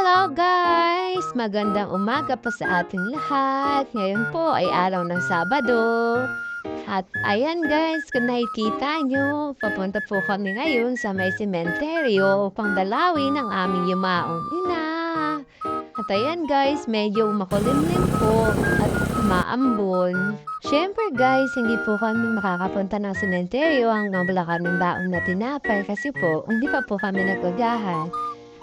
Hello guys! Magandang umaga po sa ating lahat. Ngayon po ay araw ng Sabado. At ayan guys, kung nakikita nyo, papunta po kami ngayon sa may sementeryo upang dalawin ang aming yumaong ina. At ayan guys, medyo makulimlim po at maambon. Siyempre guys, hindi po kami makakapunta ng sementeryo hanggang wala kaming baon na tinapay kasi po, hindi pa po kami nagagahan.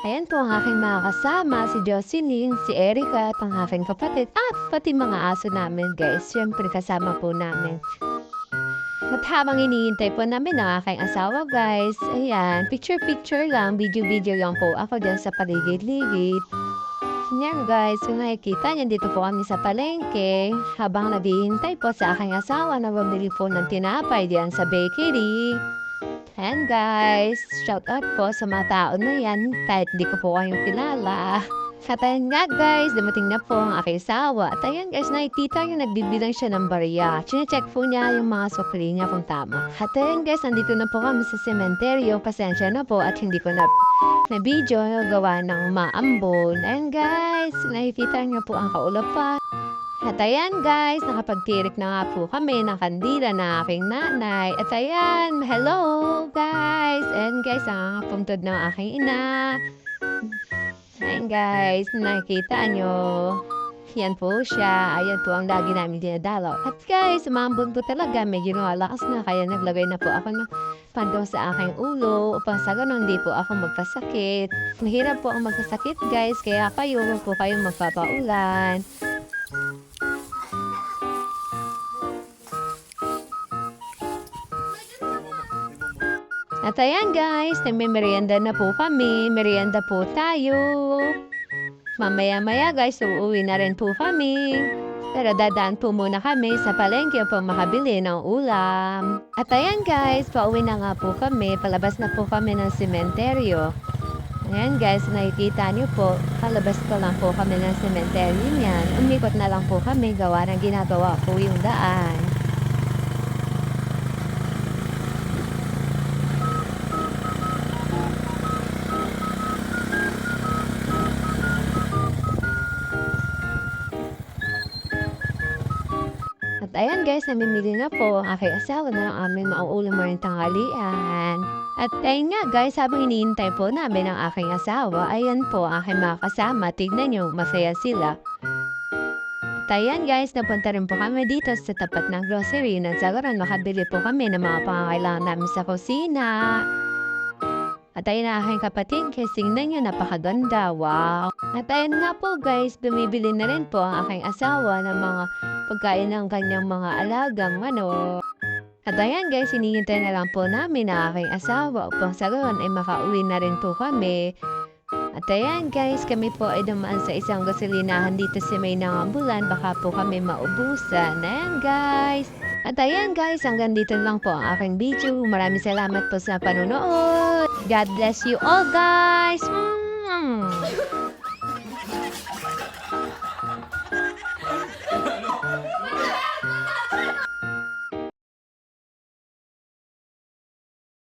Ayan po ang aking mga kasama, si Jocelyn, si Erica at ang aking kapatid at pati mga aso namin guys. Siyempre kasama po namin. At habang iniintay po namin ang aking asawa guys, ayan, picture-picture lang, video-video lang po ako dyan sa paligid-ligid. Yan guys, kung nakikita niyan dito po kami sa palengke habang naghihintay po sa aking asawa na bumili po ng tinapay diyan sa bakery. And guys, shout out po sa mga tao na yan kahit di ko po kayong kilala. At ayan nga guys, dumating na po ang aking asawa. At ayan guys, nakikita niyo nagbibilang siya ng barya. Chine-check po niya yung mga sukli niya kung tama. At ayan guys, nandito na po kami sa sementeryo. Pasensya na po at hindi ko na video gawa ng maambon. Ayan guys, nakikita niyo po ang kaulapan. At ayan guys, nakapagtirik na nga po kami ng kandila na aking nanay. At ayan, hello guys! And guys, ang puntod ng aking ina. Ayan guys, nakikita nyo. Yan po siya. Ayan po ang lagi namin dinadalaw. At guys, umambon po talaga. Medyo nakalakas na. Kaya naglagay na po ako ng pandong sa aking ulo. Upang sa ganun, hindi po ako magpasakit. Mahirap po ang magpasakit guys. Kaya kayo, huwag po kayong magpapaulan. At ayan guys, nagme-merienda na po kami. Merienda po tayo. Mamaya-maya guys, uuwi na rin po kami. Pero dadaan po muna kami sa palengke upang makabili ng ulam. At ayan guys, pauwi na nga po kami. Palabas na po kami ng sementeryo. Ayan guys, nakikita niyo po, palabas pa lang po kami ng sementeryo niyan. Umikot na lang po kami, gawa ng ginagawa po yung daan. At ayan guys, namimili na po ang aking asawa na ang aming mauulam rin tanghalian. At ayun nga guys, habang iniintay po namin ang aking asawa, ayan po ang aking mga kasama. Tignan nyo, masaya sila. At ayan guys, napunta rin po kami dito sa tapat ng grocery. Nagsagaran, makabili po kami ng mga pangangailangan namin sa kusina. At ayun ang aking kapatid, kasi tingnan nyo, napakaganda, wow. At ayun nga po guys, bumibili na rin po ang aking asawa ng mga pagkain ng kanyang mga alagang manok. At ayan guys, hinihintay na lang po namin ang aking asawa upang sa gayon ay makauwi na rin po kami. At ayan guys, kami po ay dumaan sa isang gasolinahan dito sa may Nangambulan, baka po kami maubusan. Ayan guys. At ayan guys, hanggang dito lang po ang aking video. Maraming salamat po sa panonood. God bless you all guys!